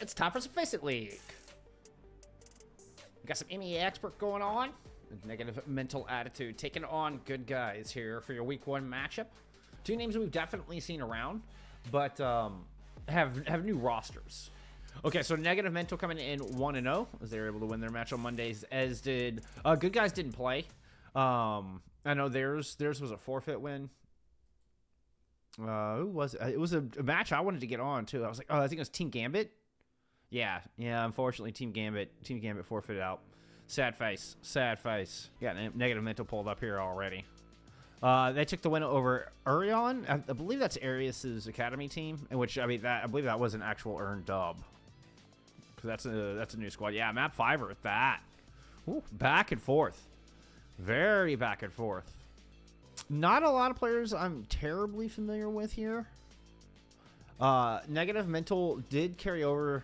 It's time for some FACEIT League. We got some EMEA expert going on. Negative mental attitude taking on good guys here for your week 1 matchup. Two names that we've definitely seen around, but have new rosters. Okay, so negative mental coming in 1-0 as they were able to win their match on Mondays, as did good guys didn't play. I know theirs was a forfeit win. Who was it? It was a match I wanted to get on too. I was like, oh, I think it was Team Gambit. Yeah. Unfortunately, Team Gambit forfeited out. Sad face. Got negative mental pulled up here already. They took the win over Urion. I believe that's Arius's academy team, in which I believe that was an actual earned dub. Because that's a new squad. Yeah, map 5 at that. Ooh, back and forth. Very back and forth. Not a lot of players I'm terribly familiar with here. Negative mental did carry over.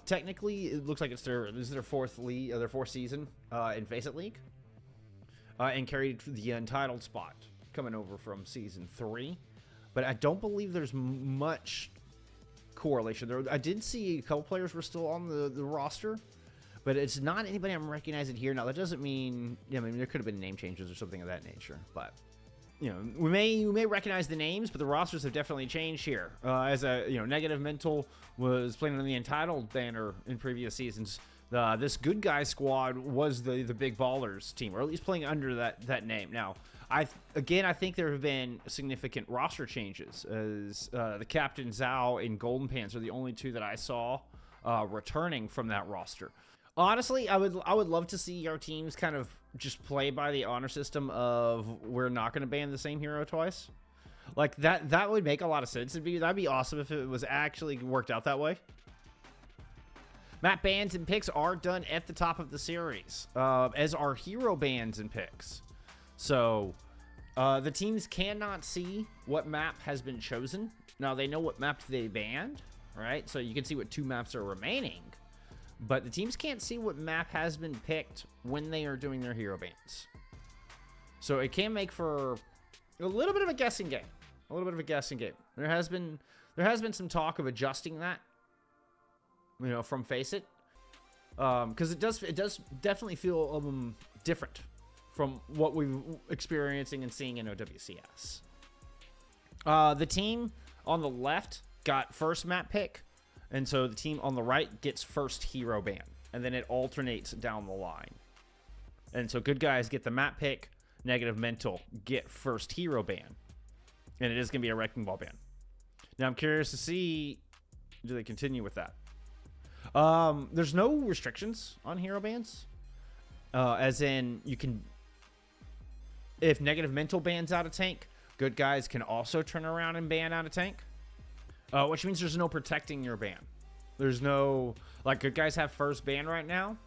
Technically, it looks like this is their fourth season in FACEIT League, and carried the untitled spot coming over from season 3. But I don't believe there's much correlation there. I did see a couple players were still on the roster, but it's not anybody I'm recognizing here. Now that doesn't mean there could have been name changes or something of that nature, but. We may recognize the names, but the rosters have definitely changed here. As negative mental was playing on the entitled banner in previous seasons. This good guy squad was the big ballers team, or at least playing under that name. Now, I think there have been significant roster changes, as the captain Zhao and Golden Pants are the only two that I saw returning from that roster. Honestly, I would love to see our teams kind of just play by the honor system of we're not going to ban the same hero twice. Like that would make a lot of sense. That'd be awesome if it was actually worked out that way. Map bans and picks are done at the top of the series, as are hero bans and picks. So the teams cannot see what map has been chosen. Now they know what map they banned, right? So you can see what 2 maps are remaining. But the teams can't see what map has been picked when they are doing their hero bans. So it can make for a little bit of a guessing game. There has been some talk of adjusting that, from FACEIT, because it does definitely feel different from what we're experiencing and seeing in OWCS. The team on the left got first map pick. And so the team on the right gets first hero ban. And then it alternates down the line. And so good guys get the map pick. Negative mental get first hero ban. And it is going to be a Wrecking Ball ban. Now I'm curious to see, do they continue with that? There's no restrictions on hero bans. As in, you can... If negative mental bans out a tank, good guys can also turn around and ban out a tank. Which means there's no protecting your ban. There's no, good guys have first ban right now,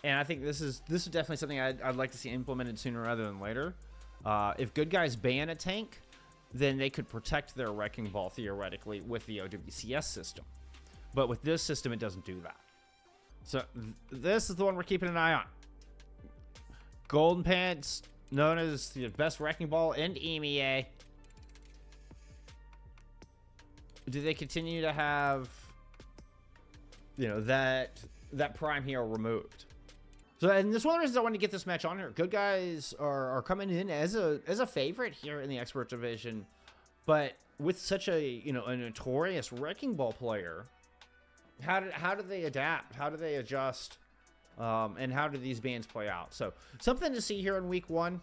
and I think this is definitely something I'd like to see implemented sooner rather than later. If good guys ban a tank, then they could protect their Wrecking Ball theoretically with the OWCS system, but with this system it doesn't do that. So this is the one we're keeping an eye on. Golden Pants, known as the best Wrecking Ball in EMEA. Do they continue to have, that prime hero removed? So, and this one of the reasons I wanted to get this match on here. Good guys are coming in as a favorite here in the expert division, but with such a notorious Wrecking Ball player, how do they adapt? How do they adjust? And how do these bans play out? So something to see here in week 1.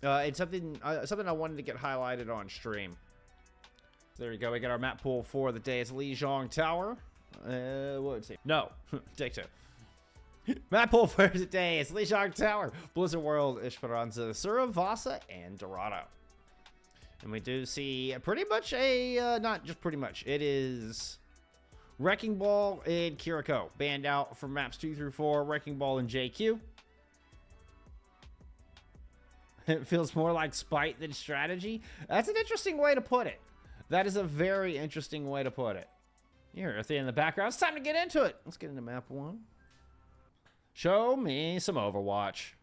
It's something I wanted to get highlighted on stream. There we go. We got our map pool for the day. It's Lijiang Tower. What would it say? No. Take 2. Map pool for the day. It's Lijiang Tower, Blizzard World, Esperanca, Suravasa, and Dorado. And we do see pretty much not just pretty much. It is Wrecking Ball and Kiriko banned out from maps 2 through 4. Wrecking Ball and JQ. It feels more like spite than strategy. That's an interesting way to put it. That is a very interesting way to put it. You're Earthy in the background. It's time to get into it. Let's get into map 1. Show me some Overwatch.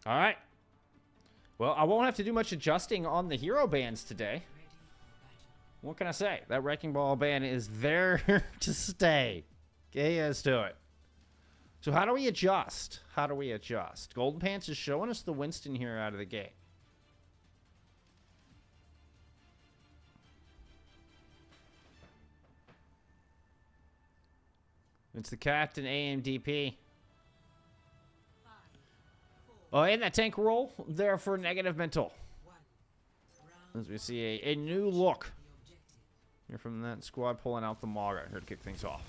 All right. Well, I won't have to do much adjusting on the hero bans today. What can I say? That Wrecking Ball ban is there to stay. Okay, let's do it. So how do we adjust? How do we adjust? Golden Pants is showing us the Winston here out of the gate. It's the captain AMDP. Oh, and that tank roll there for negative mental. As we see a new look here from that squad pulling out the Maga here to kick things off.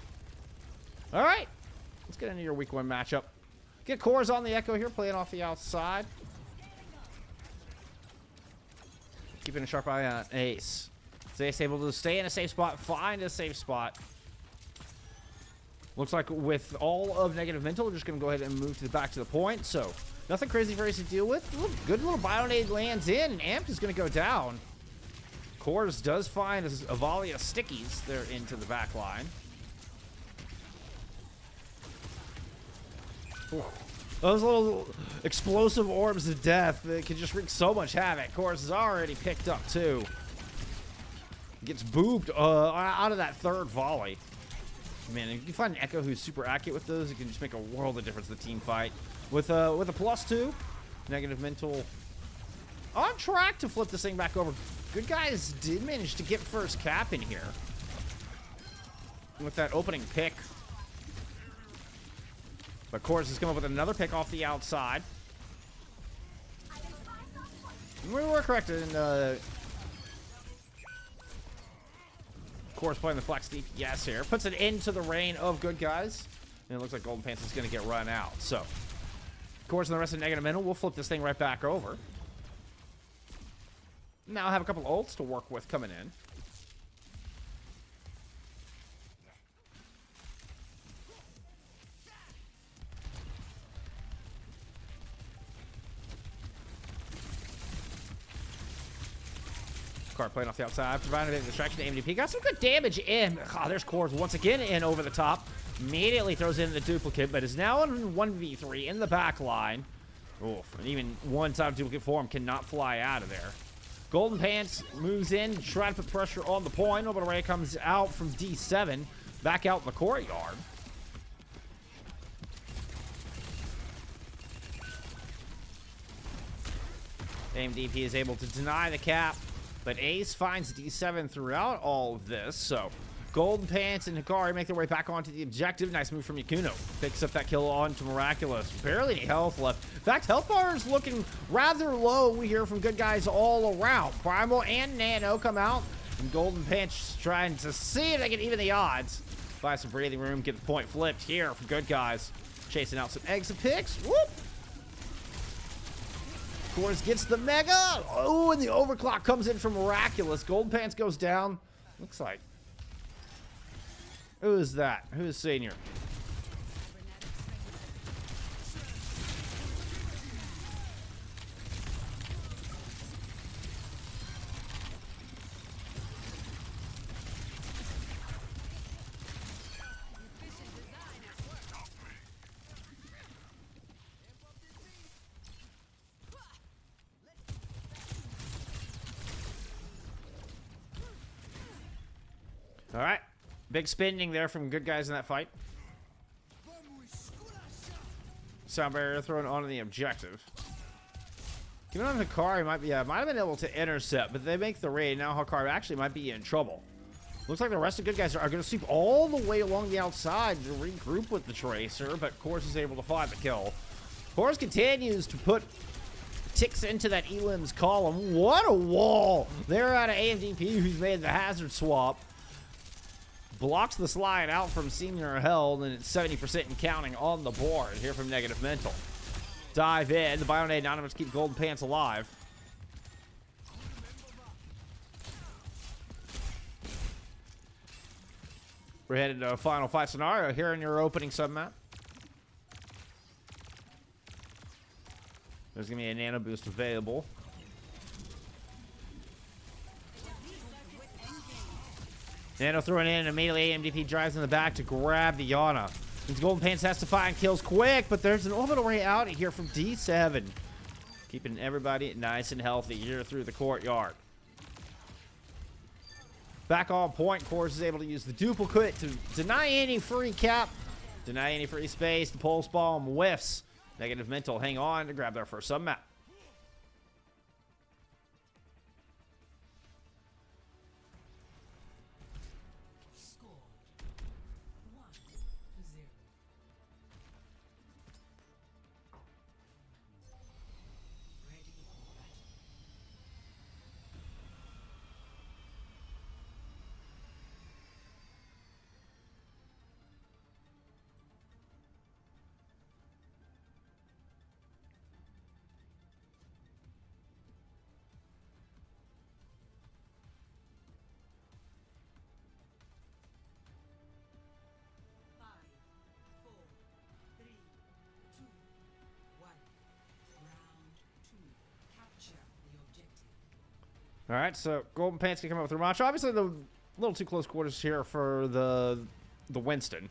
All right, let's get into your week 1 matchup. Get Cores on the Echo here, playing off the outside. Keeping a sharp eye on Ace. Is Ace able to stay in a safe spot, find a safe spot? Looks like with all of negative mental, we're just going to go ahead and move to the back to the point. So nothing crazy for Ace to deal with. Good little Bionade lands in, and Amped is going to go down. Cores does find a volley of stickies there into the back line. Ooh. Those little explosive orbs of death that can just wreak so much havoc. Cores is already picked up too. Gets booped out of that third volley. Man, if you find an Echo who's super accurate with those, it can just make a world of difference in the team fight. With a +2, negative mental on track to flip this thing back over. Good guys did manage to get first cap in here with that opening pick. But Cores has come up with another pick off the outside. We were correct in Cores playing the flex DPS here. Puts it into the reign of good guys. And it looks like Golden Pants is going to get run out. So, Cores and the rest of negative mental will flip this thing right back over. Now have a couple ults to work with coming in. Card playing off the outside, providing a bit of distraction to AMDP. Got some good damage in. Oh, there's Cores once again in over the top. Immediately throws in the duplicate, but is now in 1v3 in the back line. Oof, and even one-time duplicate form cannot fly out of there. Golden Pants moves in, try to put pressure on the point. Orbital Ray comes out from D7, back out in the courtyard. AMDP is able to deny the cap. But Ace finds D7 throughout all of this, so Golden Pants and Hikari make their way back onto the objective. Nice move from Yakuno. Picks up that kill onto Miraculous. Barely any health left. In fact, health bar is looking rather low. We hear from good guys all around. Primal and Nano come out, and Golden Pants trying to see if they can even the odds. Buy some breathing room, get the point flipped here from good guys. Chasing out some exit picks. Whoop! Cores gets the Mega. Oh, and the overclock comes in from Miraculous. Golden Pants goes down. Looks like. Who is that? Who is senior? All right. Big spending there from good guys in that fight. Sound barrier thrown onto the objective. Coming on Hikari might have been able to intercept, but they make the raid. Now Hikari actually might be in trouble. Looks like the rest of the good guys are going to sweep all the way along the outside to regroup with the Tracer, but Cores is able to find the kill. Cores continues to put ticks into that Elim's column. What a wall! They're out of AMDP, who's made the hazard swap. Blocks the slide out from Senior Held, and it's 70% and counting on the board here from Negative Mental. Dive in. The Bionade Anonymous keep Golden Pants alive. We're headed to a final fight scenario here in your opening submap. There's going to be a nano boost available. Nano throwing in, and immediately AMDP drives in the back to grab the Yana. These Golden Pants has to find kills quick, but there's an orbital ray out here from D7. Keeping everybody nice and healthy here through the courtyard. back on point. Cores is able to use the duplicate to deny any free cap, deny any free space. The pulse bomb whiffs. Negative mental hang on to grab their first sub-map. All right, so Golden Pants can come up with their match. Obviously, the little too close quarters here for the Winston.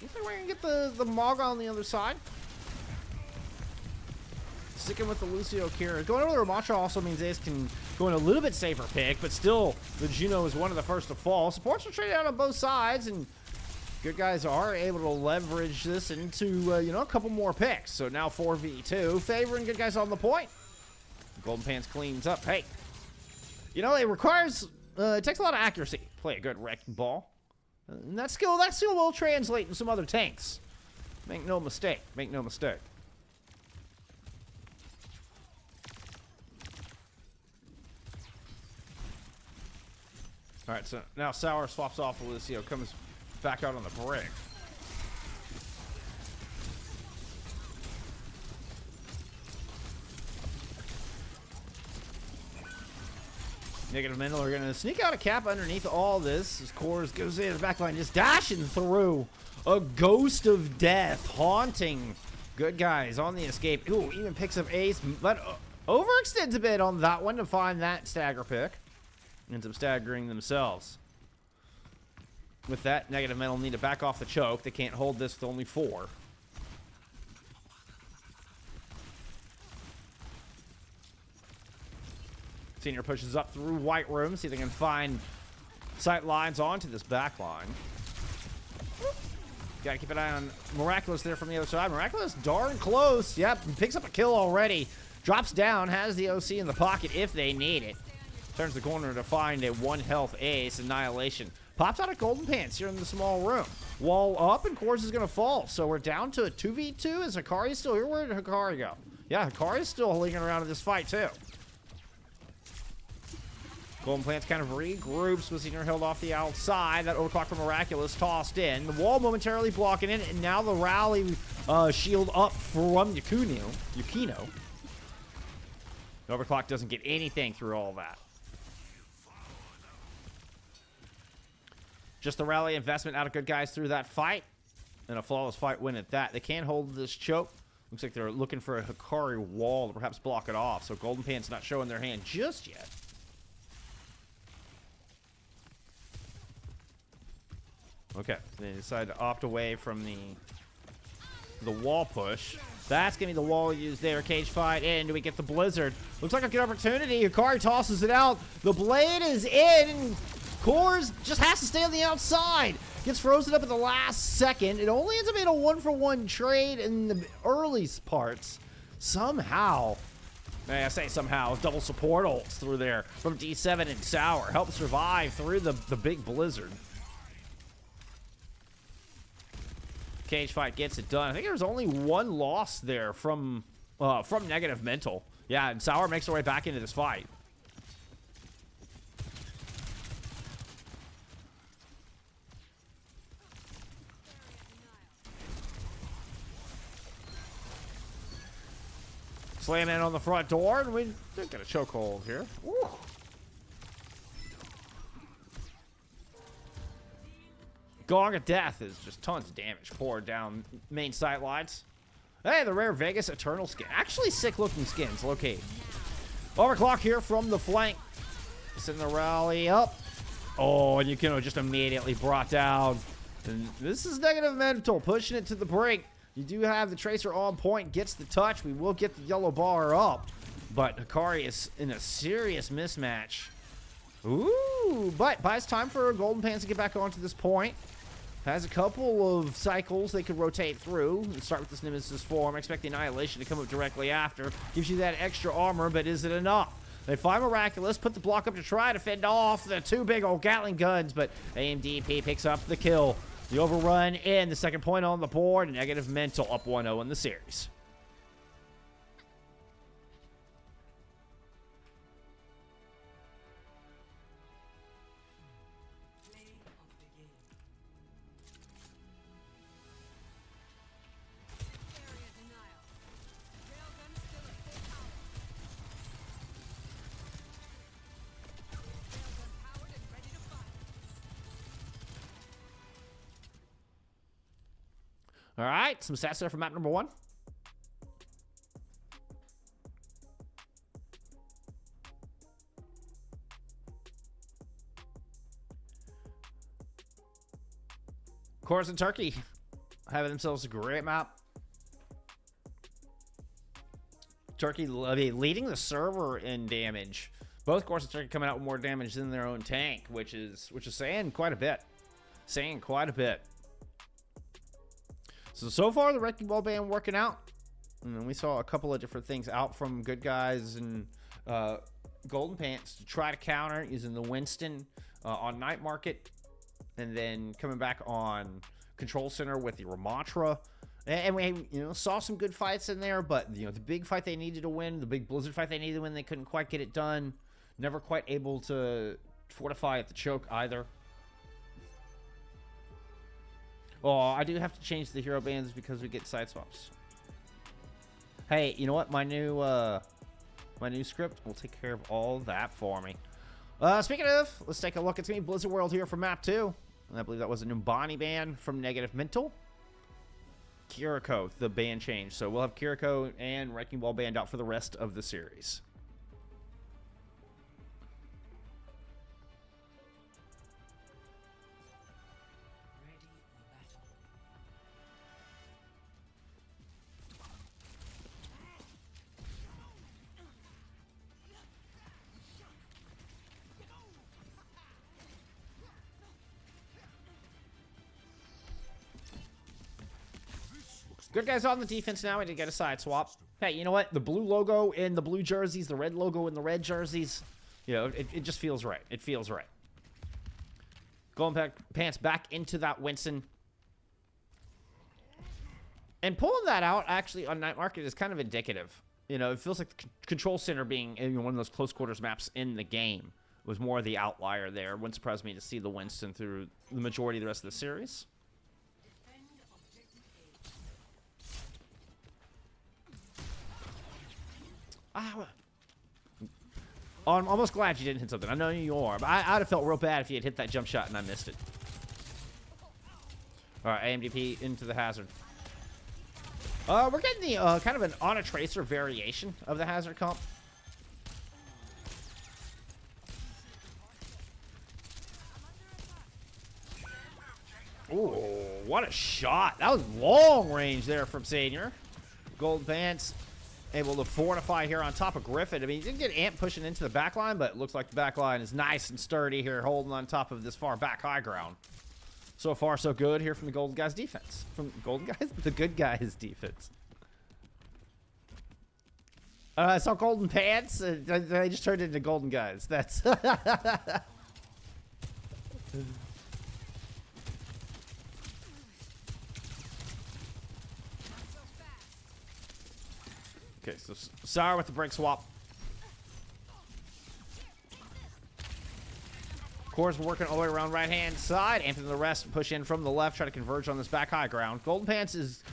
You think we're gonna get the Mog on the other side? Sticking with the Lucio Kira. Going over the Ramacha also means Ace can go in a little bit safer pick, but still, the Juno is one of the first to fall. Supports are traded out on both sides, and good guys are able to leverage this into, you know, a couple more picks. So now 4v2, favoring good guys on the point. Golden Pants cleans up. Hey, you know, it requires, it takes a lot of accuracy. Play a good wrecking ball. And that skill will translate in some other tanks. Make no mistake. Make no mistake. All right, so now Sour swaps off Lucio, comes back out on the break. Negative Mental are going to sneak out a cap underneath all this. As Cores goes in the back line, just dashing through. A ghost of death haunting good guys on the escape. Ooh, even picks up Ace, but overextends a bit on that one to find that stagger pick. Ends up staggering themselves. With that, Negative Mental need to back off the choke. They can't hold this with only 4. Senior pushes up through White Room, see if they can find sight lines onto this back line. Gotta keep an eye on Miraculous there from the other side. Miraculous darn close. Yep, picks up a kill already. Drops down, has the OC in the pocket if they need it. Turns the corner to find a 1 health Ace. Annihilation. Pops out a Golden Pants here in the small room. Wall up, and Cores is going to fall. So we're down to a 2v2. Is Hikari still here? Where did Hikari go? Yeah, Hikari is still lingering around in this fight, too. Golden Plants kind of regroups with Senior held off the outside. That overclock from Miraculous tossed in. The wall momentarily blocking it, and now the rally shield up from Yukino. The overclock doesn't get anything through all that. Just the rally investment out of good guys through that fight. And a flawless fight win at that. They can't hold this choke. Looks like they're looking for a Hikari wall to perhaps block it off. So Golden Pants not showing their hand just yet. Okay, they decide to opt away from the wall push. That's going to be the wall used there. Cage fight in. Do we get the Blizzard? Looks like a good opportunity. Hikari tosses it out. The blade is in. Cores just has to stay on the outside. Gets frozen up at the last second. It only ends up being a 1-for-1 trade in the early parts. Somehow, I say somehow, double support ults through there from D7 and Sour. Help survive through the big Blizzard. Cage fight gets it done. I think there's only 1 loss there from Negative Mental. Yeah, and Sour makes her way back into this fight. Slam in on the front door, and we did get a chokehold here. Woo. Gong of Death is just tons of damage poured down main sight lines. Hey, the rare Vegas Eternal skin. Actually sick looking skins located. Overclock here from the flank. Sending the rally up. Oh, and Yukino just immediately brought down. And this is Negative Mental pushing it to the brink. You do have the Tracer on point, gets the touch. We will get the yellow bar up. But Hikari is in a serious mismatch. Ooh, but buys time for Golden Pants to get back onto this point. Has a couple of cycles they could rotate through. Let's start with this Nemesis form. Expect the Annihilation to come up directly after. Gives you that extra armor, but is it enough? They find Miraculous, put the block up to try to fend off the two big old Gatling guns, but AMDP picks up the kill. The overrun in, the second point on the board. Negative Mental up 1-0 in the series. All right, some stats there for map number 1. Chorus and Turkey having themselves a great map. Turkey leading the server in damage. Both Chorus and Turkey coming out with more damage than their own tank, which is saying quite a bit. Saying quite a bit. So far, the Wrecking Ball band working out. And we saw a couple of different things out from Good Guys and Golden Pants to try to counter using the Winston on Night Market. And then coming back on Control Center with the Ramatra. And we saw some good fights in there. But the big fight they needed to win, the big Blizzard fight they needed to win, they couldn't quite get it done. Never quite able to fortify at the choke either. Oh, I do have to change the hero bands because we get side swaps. Hey, you know what? My new script will take care of all that for me. Speaking of, let's take a look. It's going to be Blizzard World here for map 2. And I believe that was a Numbani ban from Negative Mental. Kiriko, the ban change. So we'll have Kiriko and Wrecking Ball banned out for the rest of the series. Good Guys on the defense now. We did get a side swap. Hey, you know what? The blue logo in the blue jerseys, the red logo in the red jerseys. It just feels right. It feels right. Golden Pants back into that Winston. And pulling that out, actually, on Night Market is kind of indicative. It feels like the Control Center being one of those close quarters maps in the game was more the outlier there. Wouldn't surprise me to see the Winston through the majority of the rest of the series. I'm almost glad you didn't hit something. I know you are, but I'd have felt real bad if you had hit that jump shot and I missed it. All right, AMDP into the hazard. We're getting the kind of an on a tracer variation of the hazard comp. Ooh, what a shot. That was long range there from Senior. Golden Pants able to fortify here on top of Griffin. I mean, he didn't get Amp pushing into the back line, but it looks like the back line is nice and sturdy here, holding on top of this far back high ground. So far, so good here from the Golden Guys defense. From Golden Guys? The Good Guys defense. I saw Golden Pants. They just turned into Golden Guys. That's... Okay, so Sar with the break swap. Core's working all the way around right-hand side. Amping the rest, push in from the left, try to converge on this back high ground. Golden Pants is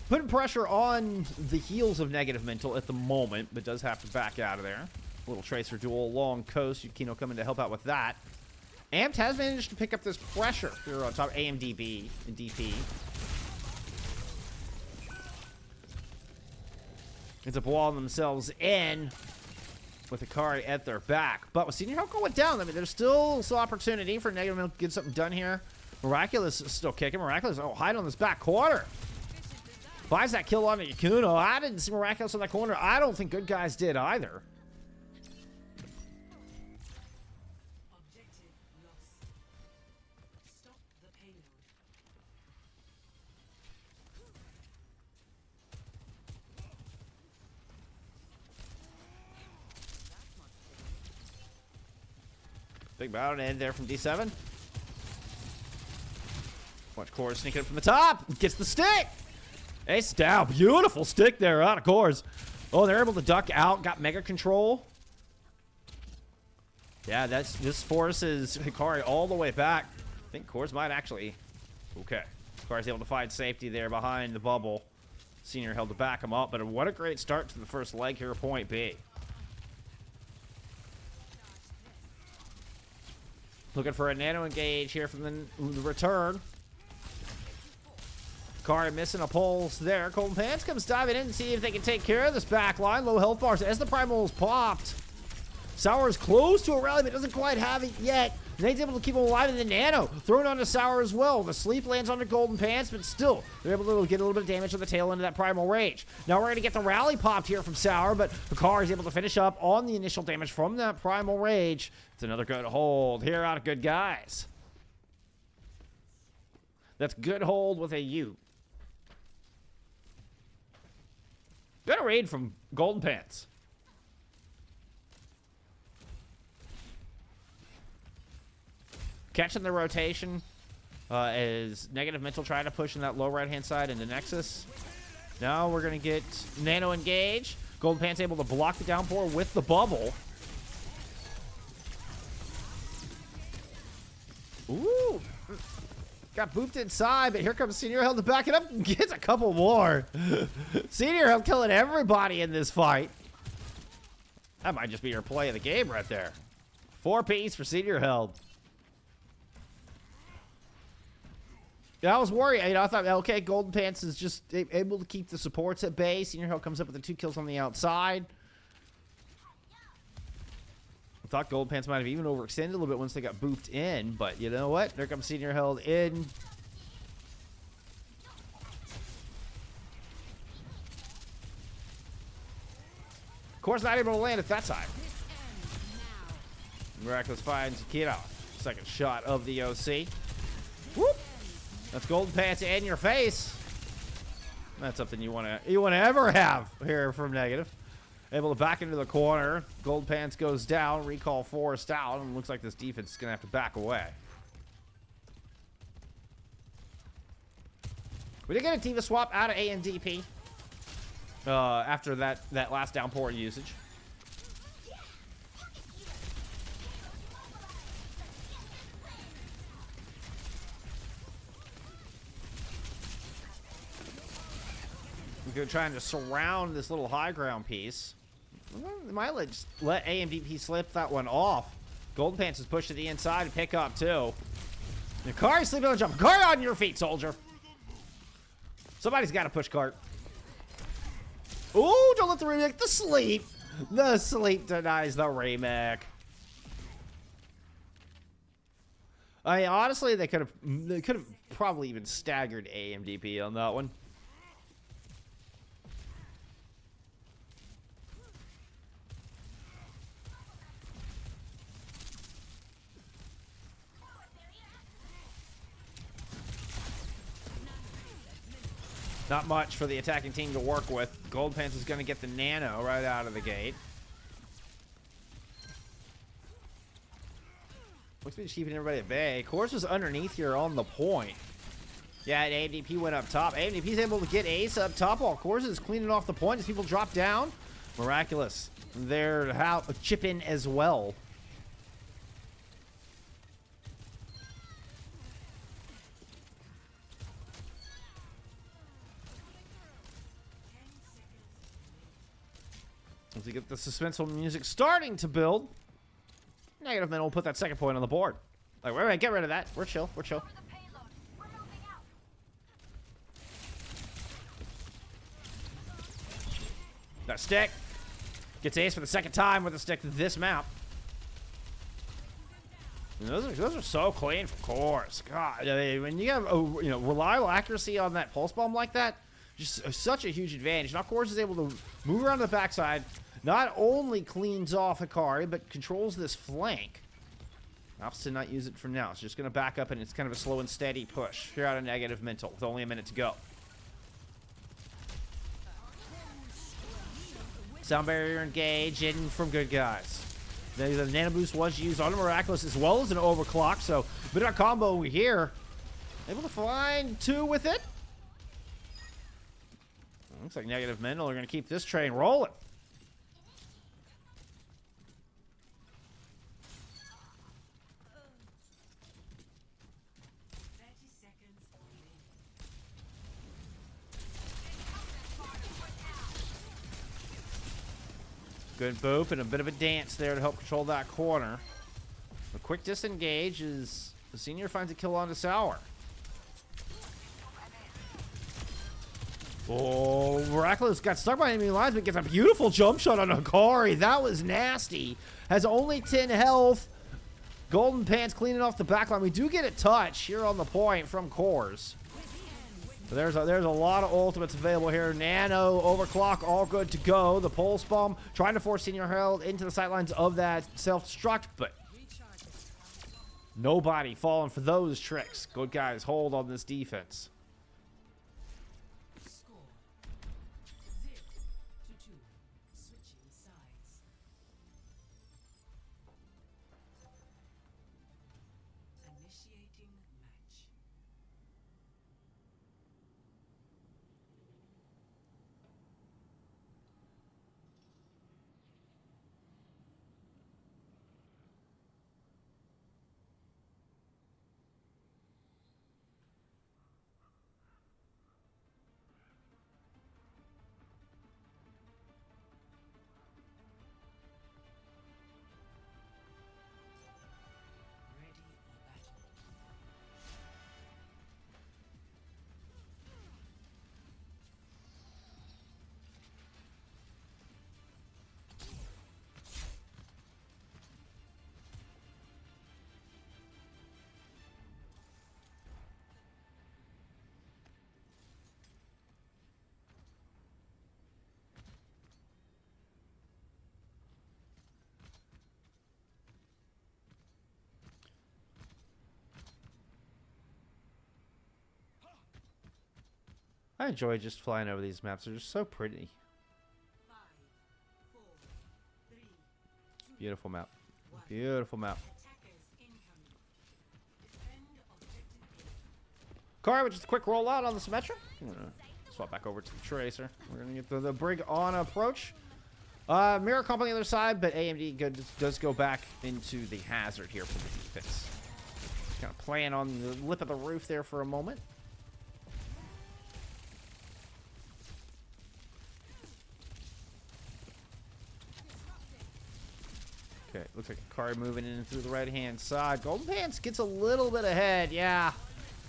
putting pressure on the heels of Negative Mental at the moment, but does have to back out of there. A little Tracer duel along coast. Yukino coming to help out with that. Amped has managed to pick up this pressure here on top. AMDB and DP. Ends up walling themselves in with Hikari at their back. But with Senior Health going down, I mean, there's still opportunity for Negative Mental to get something done here. Miraculous is still kicking. Miraculous, hide on this back quarter. Finds that kill on Yakuno. I didn't see Miraculous in that corner. I don't think good guys did either. Objective lost. Stop the payload. Big bout end there from D7. Watch Core sneaking up from the top. Gets the stick. Ace down. Beautiful stick there out of Cores. Oh, they're able to duck out. Got mega control. Yeah, this forces Hikari all the way back. I think Cores might actually. Okay. Hikari's able to find safety there behind the bubble. Senior held to back him up, but what a great start to the first leg here, point B. Looking for a nano engage here from the return. Hikari missing a pulse there. Golden Pants comes diving in and see if they can take care of this back line. Low health bars as the primals popped. Sour is close to a rally, but doesn't quite have it yet. Nate's able to keep him alive, and the nano thrown onto Sour as well. The sleep lands onto Golden Pants, but still, they're able to get a little bit of damage on the tail end of that primal rage. Now we're going to get the rally popped here from Sour, but Hikari is able to finish up on the initial damage from that primal rage. It's another good hold here out of Good Guys. That's good hold with a U. Good raid from Golden Pants. Catching the rotation is Negative Mental trying to push in that low right-hand side into Nexus. Now we're going to get Nano engage. Golden Pants able to block the downpour with the bubble. Ooh. Got booped inside, but here comes Senior Held to back it up and gets a couple more. Senior Held killing everybody in this fight. That might just be your play of the game right there. 4 Ps for Senior Held. Yeah, I was worried. I thought, okay, Golden Pants is just able to keep the supports at bay. Senior Held comes up with the 2 kills on the outside. I thought Golden Pants might have even overextended a little bit once they got booped in, but you know what? There comes Senior Held in. Of course, not able to land at that time. Miraculous finds Kira. Second shot of the OC. Whoop! That's Golden Pants in your face. That's something you want to ever have here from Negative. Able to back into the corner. Golden Pants goes down. Recall forced out. And looks like this defense is going to have to back away. We did get a Diva swap out of AMDP after that last downpour usage. We're trying to surround this little high ground piece. Might let AMDP slip that one off. Golden Pants is pushed to the inside to pick up too. Hikari sleeping on the jump. Hikari on your feet, soldier. Somebody's got to push cart. Ooh, don't let the remake. The sleep. The sleep denies the remake. I mean, honestly, they could have probably even staggered AMDP on that one. Not much for the attacking team to work with. Gold Pants is going to get the nano right out of the gate. Looks like he's keeping everybody at bay. Course was underneath here on the point. Yeah, and AMDP went up top. AMDP's able to get Ace up top while Course is cleaning off the point as people drop down. Miraculous. There to chip in as well. As we get the suspenseful music starting to build, Negative Men will put that second point on the board. Like, wait, get rid of that. We're chill. We're chill. That stick gets Ace for the second time with a stick this map. And those are so clean, of course. God, I mean, when you have reliable accuracy on that pulse bomb like that, Just such a huge advantage. Now, Kors is able to move around to the backside. Not only cleans off Hikari, but controls this flank. Opts to not use it for now. It's just going to back up, and it's kind of a slow and steady push. Here out a negative mental with only a minute to go. Sound barrier engage in from good guys. The nano boost was used on a Miraculous as well as an overclock, so a bit of a combo over here. Able to find 2 with it. Looks like negative mental are going to keep this train rolling. Good boop and a bit of a dance there to help control that corner. A quick disengage as the senior finds a kill on the Sour. Oh, Miraculous got stuck by enemy lines, but gets a beautiful jump shot on Hikari. That was nasty. Has only 10 health. Golden Pants cleaning off the backline. We do get a touch here on the point from Kors. So there's a lot of ultimates available here. Nano, overclock, all good to go. The pulse bomb trying to force Senior Herald into the sidelines of that self-destruct, but nobody falling for those tricks. Good guys hold on this defense. Score 0-2. Switching sides. Initiating match. Ready for battle. I enjoy just flying over these maps. They're just so pretty. 5, 4, 3, Beautiful map. Beautiful map. attackers incoming. Defend objective Kari with just a quick rollout on the Symmetra. I'm gonna swap back over to the Tracer. We're gonna get the Brig on approach. Mirror comp on the other side, but AMD does go back into the Hazard here for the defense. Kind of playing on the lip of the roof there for a moment. Okay, looks like Kari moving in through the right-hand side. Golden Pants gets a little bit ahead. Yeah,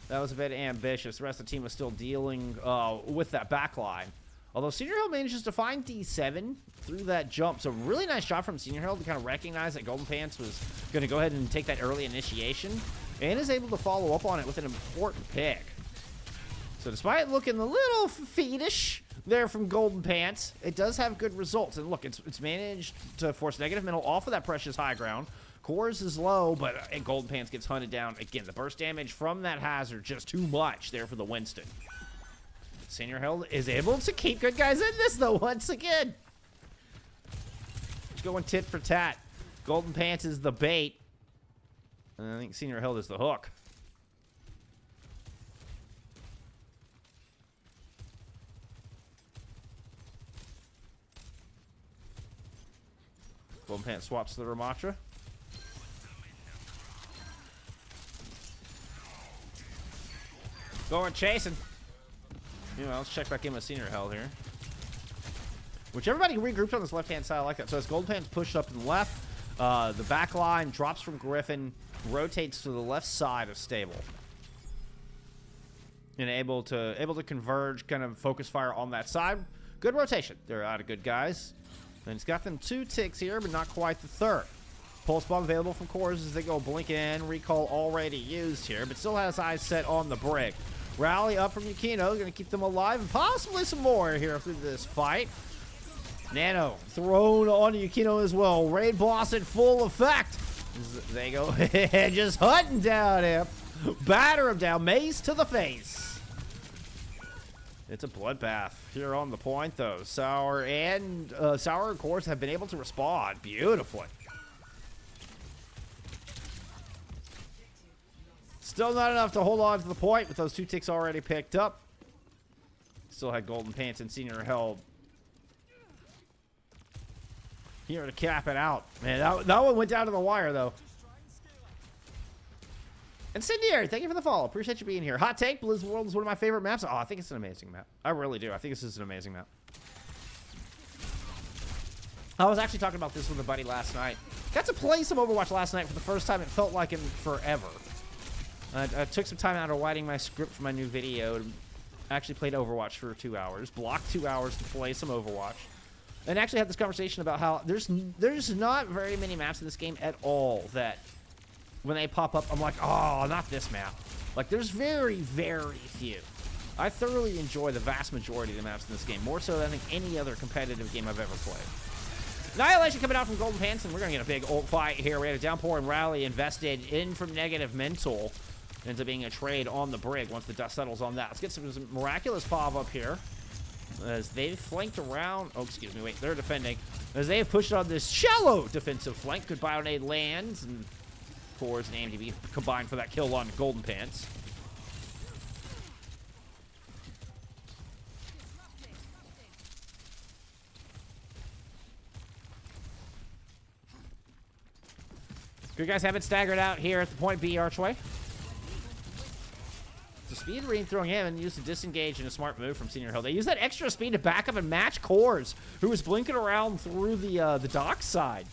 that was a bit ambitious. The rest of the team was still dealing with that backline. Although Senior Herald manages to find D7 through that jump. So really nice job from Senior Herald to kind of recognize that Golden Pants was going to go ahead and take that early initiation. And is able to follow up on it with an important pick. So despite looking a little fiendish there from Golden Pants, it does have good results. And look, it's managed to force negative mental off of that precious high ground. Cores is low, but Golden Pants gets hunted down. Again, the burst damage from that Hazard just too much there for the Winston. Senior Herald is able to keep good guys in this, though, once again. Going tit for tat. Golden Pants is the bait. And I think Senior Herald is the hook. Golden Pants swaps to the Ramatra. Going chasing. Anyway, let's check back in with Senior Herald here. Which everybody regrouped on this left-hand side. I like that. So as Golden Pants pushed up to the left, the back line drops from Griffin, rotates to the left side of Stable. And able to converge, kind of focus fire on that side. Good rotation. They're out of good guys. And it's got them 2 ticks here, but not quite the third. Pulse bomb available from Cores as they go blink in. Recall already used here, but still has eyes set on the Brig. Rally up from Yukino. Going to keep them alive and possibly some more here through this fight. Nano thrown on Yukino as well. Raid Boss in full effect. They go just hunting down him. Batter him down. Mace to the face. It's a bloodbath here on the point, though. Sour and Sour, of course, have been able to respond beautifully. Still not enough to hold on to the point with those 2 ticks already picked up. Still had Golden Pants and Senior held here to cap it out. Man, that one went down to the wire, though. And Incendiary, thank you for the follow. Appreciate you being here. Hot take, Blizz World is one of my favorite maps. Oh, I think it's an amazing map. I really do. I think this is an amazing map. I was actually talking about this with a buddy last night. Got to play some Overwatch last night for the first time. It felt like in forever. I took some time out of writing my script for my new video. And actually played Overwatch for 2 hours. Blocked 2 hours to play some Overwatch. And actually had this conversation about how there's not very many maps in this game at all that when they pop up, I'm like, oh, not this map. Like, there's very, very few. I thoroughly enjoy the vast majority of the maps in this game, more so than I think any other competitive game I've ever played. Annihilation coming out from Golden Pants, and we're going to get a big ult fight here. We had a downpour and rally invested in from Negative Mental. Ends up being a trade on the brig once the dust settles on that. Let's get some miraculous pop up here. As they've flanked around, oh, excuse me, wait, they're defending. As they have pushed on this shallow defensive flank, good Bionade lands, and Cores and AMDB combined for that kill on Golden Pants. Good guys have it staggered out here at the point B archway. The speed read throwing him and used to disengage in a smart move from Senior Hill. They use that extra speed to back up and match Cores, who was blinking around through the dock side.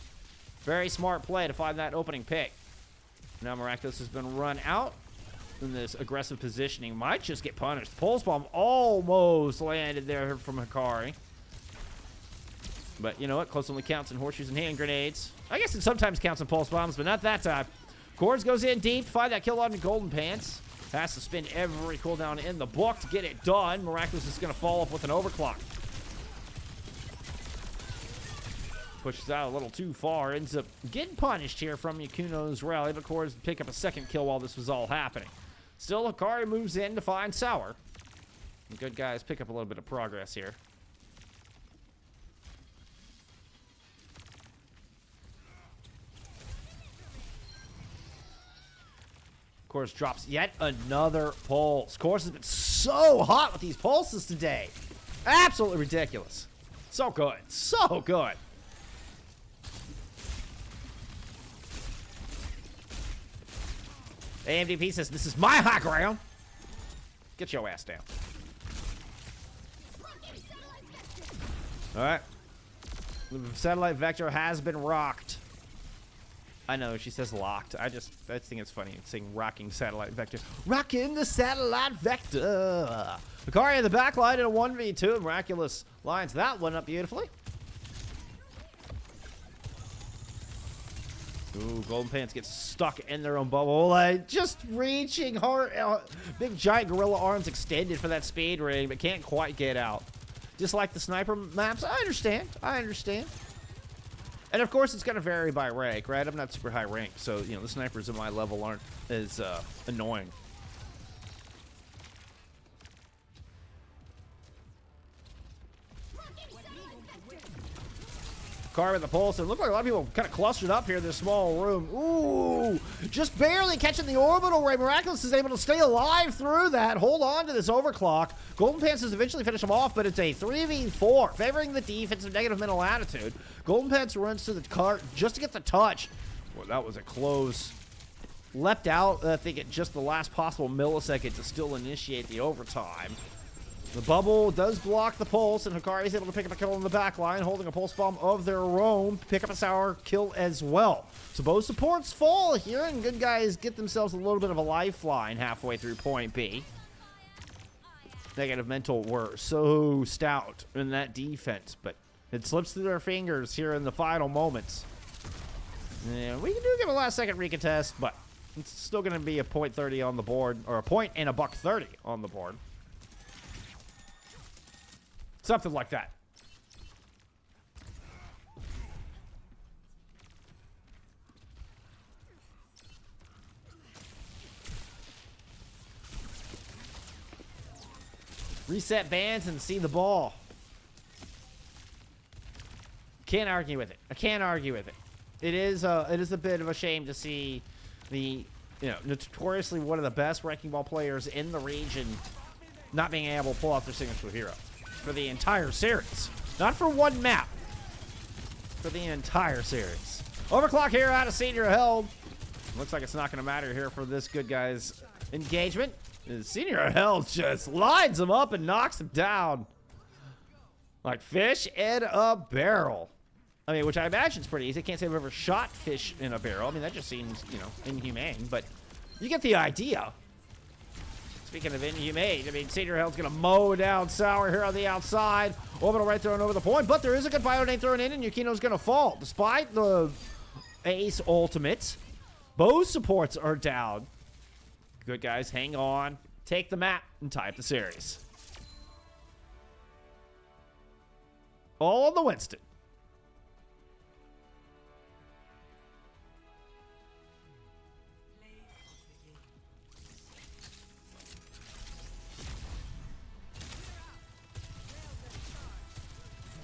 Very smart play to find that opening pick. Now Miraculous has been run out. And this aggressive positioning might just get punished. The Pulse Bomb almost landed there from Hikari. But you know what? Close only counts in horseshoes and hand grenades. I guess it sometimes counts in Pulse Bombs, but not that time. Cores goes in deep to find that kill on the Golden Pants. Has to spend every cooldown in the book to get it done. Miraculous is going to follow up with an overclock. Pushes out a little too far. Ends up getting punished here from Yakuno's rally. But Cores pick up a second kill while this was all happening. Still, Hikari moves in to find Sour. The good guys pick up a little bit of progress here. Cores drops yet another pulse. Cores has been so hot with these pulses today. Absolutely ridiculous. So good. So good. AMDP says, this is my high ground. Get your ass down. All right. The satellite vector has been rocked. I know, she says locked. I think it's funny saying rocking satellite vector. Rocking the satellite vector. Hikari in the back line in a 1v2. Miraculous lines that one up beautifully. Ooh, Golden Pants gets stuck in their own bubble. Like, just reaching hard. Big giant gorilla arms extended for that speed ring, but can't quite get out. Just like the sniper maps. I understand. I understand. And of course, it's going to vary by rank, right? I'm not super high rank, so, you know, the snipers at my level aren't as annoying. Car with the pulse. It looked like a lot of people kind of clustered up here in this small room. Ooh, just barely catching the orbital ray. Miraculous is able to stay alive through that. Hold on to this overclock. Golden Pants has eventually finished him off, but it's a 3v4, favoring the defensive negative mental attitude. Golden Pants runs to the cart just to get the touch. Well, that was a close. Leapt out, I think, at just the last possible millisecond to still initiate the overtime. The bubble does block the pulse, and Hikari is able to pick up a kill on the back line, holding a pulse bomb of their own. Pick up a Sour kill as well. So both supports fall here, and good guys get themselves a little bit of a lifeline halfway through point B. Negative Mental were so stout in that defense, but it slips through their fingers here in the final moments. And we do give a last second recontest, but It's still going to be a .30 on the board, or a point and a $1.30 on the board. Something like that. Reset bands and see the ball. Can't argue with it. I can't argue with it. It is a bit of a shame to see the, notoriously one of the best wrecking ball players in the region not being able to pull off their signature hero for the entire series. Not for one map. For the entire series. Overclock here out of Senior held. Looks like it's not going to matter here for this good guy's engagement. Senior held just lines him up and knocks him down. Like fish in a barrel. I mean, which I imagine is pretty easy. I can't say I've ever shot fish in a barrel. I mean, that just seems, inhumane. But you get the idea. Speaking of inhumane, I mean, Senior Held's going to mow down Sour here on the outside. Orbital right thrown over the point. But there is a good bio nade thrown in, and Yukino's going to fall. Despite the ace ultimate, both supports are down. Good guys, hang on. Take the map and tie up the series. All on the Winston.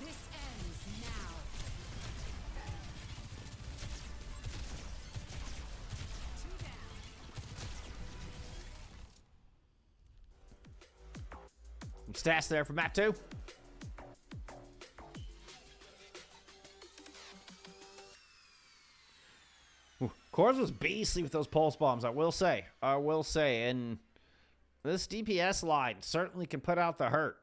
This ends now. Two down. Stats there for map 2. Corvus was beastly with those pulse bombs, I will say. And this DPS line certainly can put out the hurt.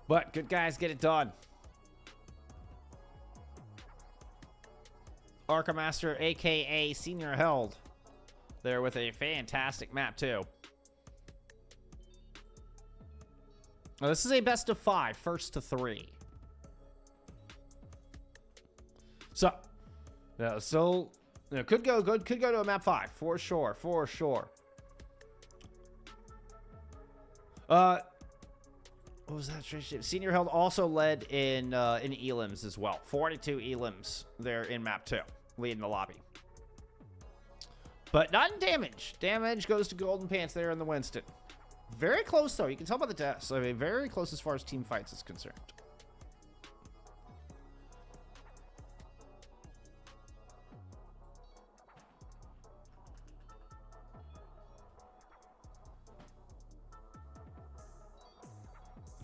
But good guys get it done. Archamaster, a.k.a. Senior Held, there with a fantastic map, too. Now, this is a best of 5, first to 3. So, could go good. Could go to a map 5 for sure. What was that? Senior Held also led in elims as well. 42 elims there in map 2, leading the lobby. But not in damage. Damage goes to Golden Pants there in the Winston. Very close though. You can tell by the deaths. I mean, very close as far as team fights is concerned.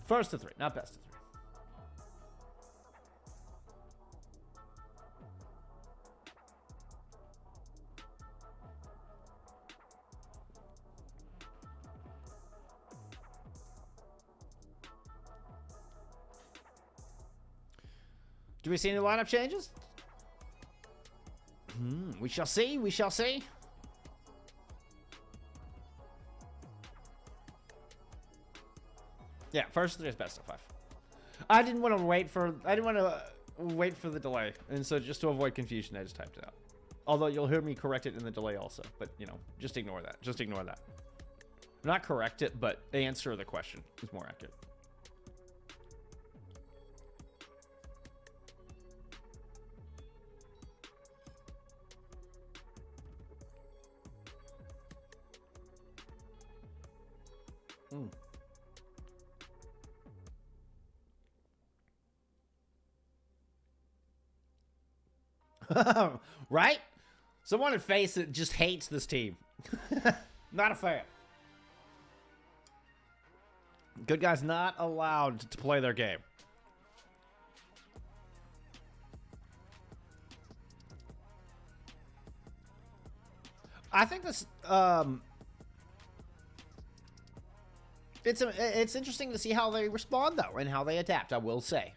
First to 3, not best of 3. Do we see any lineup changes? We shall see. We shall see. Yeah, first 3 is best of 5. I didn't want to wait for the delay, and so just to avoid confusion, I just typed it out. Although you'll hear me correct it in the delay also, but just ignore that. Just ignore that. Not correct it, but answer the question is more accurate. Right? Someone at FACEIT just hates this team. Not a fan. Good guys not allowed to play their game. I think this it's interesting to see how they respond though and how they adapt, I will say.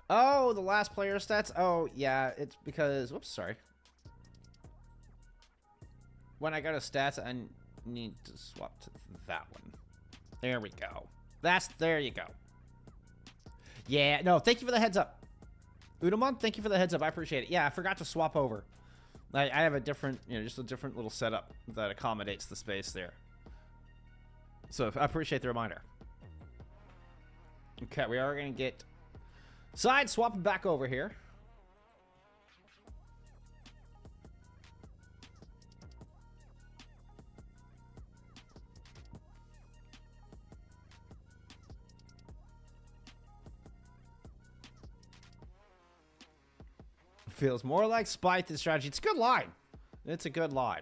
Oh, the last player stats. Oh, yeah, it's because whoops, sorry. When I go to stats, I need to swap to that one. There we go. There you go. Yeah, no, thank you for the heads up. Udamon, thank you for the heads up. I appreciate it. Yeah, I forgot to swap over. I have a different, just a different little setup that accommodates the space there. So I appreciate the reminder. Okay, we are going to get side swapping back over here. Feels more like spite than strategy. It's a good line. It's a good line.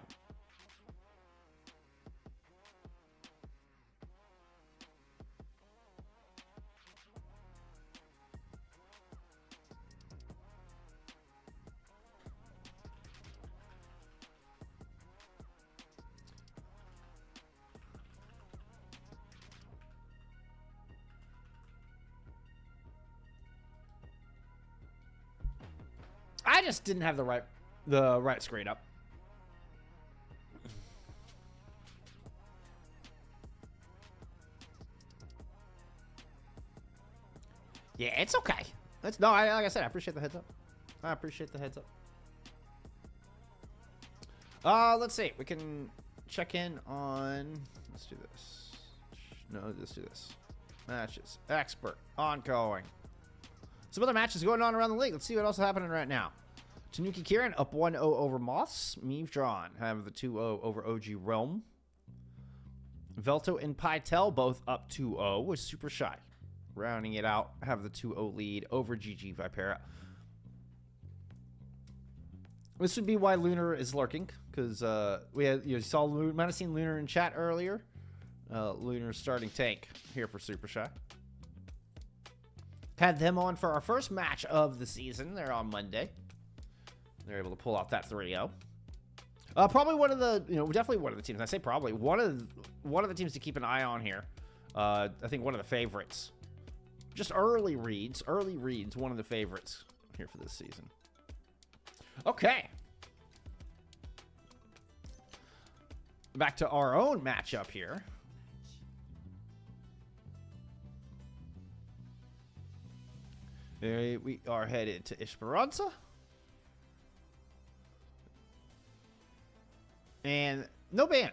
I just didn't have the right screen up. Yeah, it's okay. Like I said, I appreciate the heads up. I appreciate the heads up. Let's see. We can check in on. Let's do this. No, let's do this. Matches. Expert. Ongoing. Some other matches going on around the league. Let's see what else is happening right now. Tanuki Kieran up 1-0 over Moss. Meave Drawn have the 2-0 over OG Realm. Velto and Pytel both up 2-0 with Super Shy. Rounding it out, have the 2-0 lead over GG Vipera. This would be why Lunar is lurking, because we had might have seen Lunar in chat earlier. Lunar's starting tank here for Super Shy. Had them on for our first match of the season. They're on Monday. They're able to pull off that 3-0. Probably one of the, definitely one of the teams. I say probably one of the teams to keep an eye on here. I think one of the favorites. Just early reads, one of the favorites here for this season. Okay. Back to our own matchup here. We are headed to Esperanca. And no ban.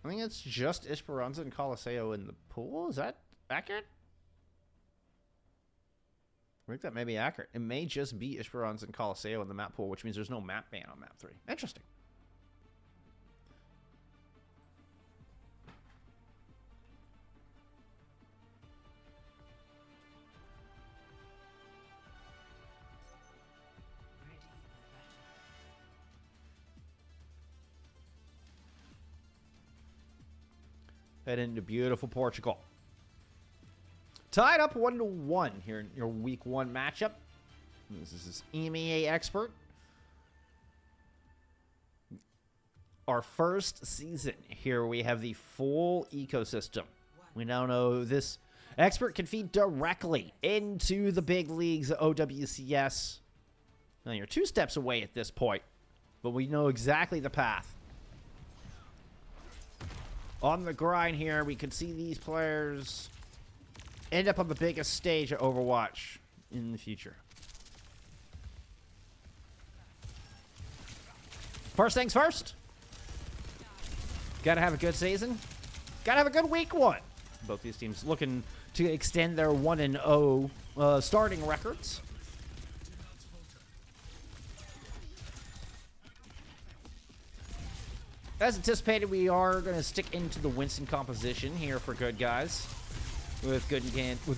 I think it's just Esperanza and Coliseo in the pool. Is that accurate? I think that may be accurate. It may just be Esperanza and Coliseo in the map pool, which means there's no map ban on map 3. Interesting. Head into beautiful Portugal. Tied up 1-1 here in your week 1 matchup. This is EMEA Expert. Our first season here, we have the full ecosystem. We now know this Expert can feed directly into the big leagues of OWCS. Now you're 2 steps away at this point, but we know exactly the path. On the grind here, we could see these players end up on the biggest stage of Overwatch in the future. First things first. Gotta have a good season. Gotta have a good week 1. Both these teams looking to extend their 1-0 starting records. As anticipated, we are going to stick into the Winston composition here for good guys. With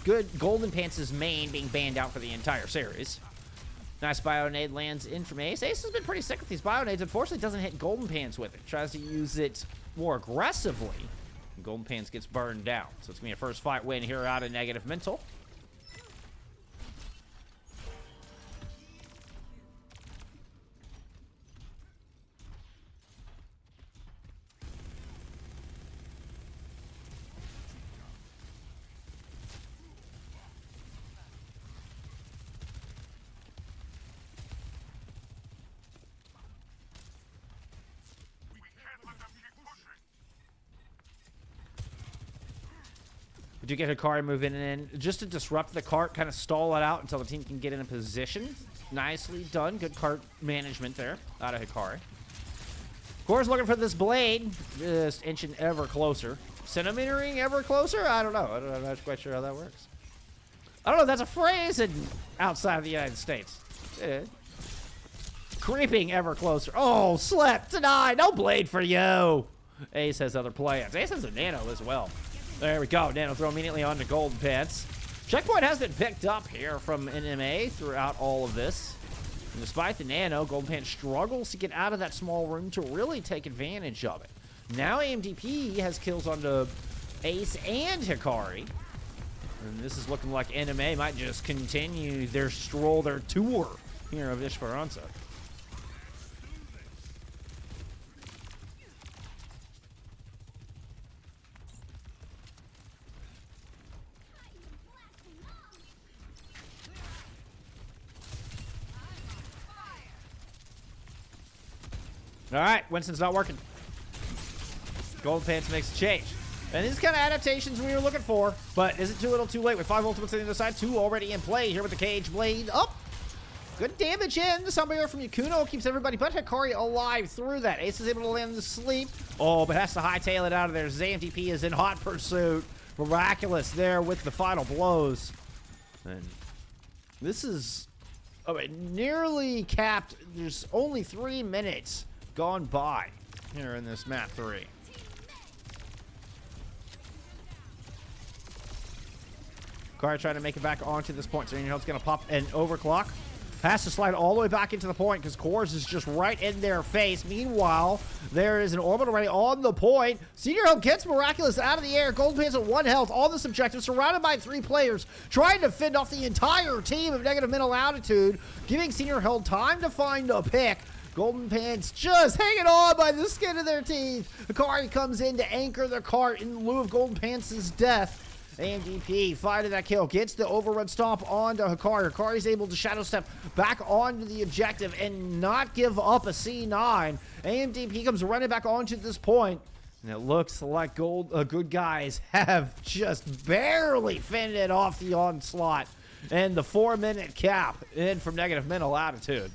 good Golden Pants' main being banned out for the entire series. Nice Bionade lands in from Ace. Ace has been pretty sick with these Bionades. Unfortunately, doesn't hit Golden Pants with it. Tries to use it more aggressively. And Golden Pants gets burned down. So it's going to be a first fight win here out of Negative Mental. We do get Hikari moving in just to disrupt the cart, kind of stall it out until the team can get in a position. Nicely done. Good cart management there out of Hikari. Of course, looking for this blade, just inching ever closer. Centimetering ever closer? I don't know. I'm not quite sure how that works. I don't know if that's a phrase outside of the United States. Creeping ever closer. Oh, slip, deny, no blade for you. Ace has other plans. Ace has a nano as well. There we go. Nano throw immediately onto Golden Pants. Checkpoint has been picked up here from EMEA throughout all of this. And despite the nano, Golden Pants struggles to get out of that small room to really take advantage of it. Now AMDP has kills onto Ace and Hikari. And this is looking like EMEA might just continue their stroll, their tour here of Esperanca. All right, Winston's not working. Golden Pants makes a change. And these kind of adaptations we were looking for, but is it too little too late with 5 ultimates on the other side? 2 already in play here with the Cage Blade up. Good damage in. Somebody from Yakuno keeps everybody but Hikari alive through that. Ace is able to land the sleep. Oh, but has to hightail it out of there. ZMTP is in hot pursuit. Miraculous there with the final blows. And this is nearly capped. There's only 3 minutes gone by here in this map 3. Hikari trying to make it back onto this point. So it's going to pop an overclock. Has to slide all the way back into the point because Kors is just right in their face. Meanwhile, there is an orbital already on the point. Senior Health gets Miraculous out of the air. Golden Pants at 1 health on this objective, surrounded by 3 players, trying to fend off the entire team of negative mental altitude, giving Senior Health time to find a pick. Golden Pants just hanging on by the skin of their teeth. Hikari comes in to anchor the cart in lieu of Golden Pants' death. AMDP finding that kill, gets the overrun stomp onto Hikari. Hikari's able to shadow step back onto the objective and not give up a C9. AMDP comes running back onto this point, and it looks like good guys have just barely fended off the onslaught and the 4-minute cap in from negative mental altitude.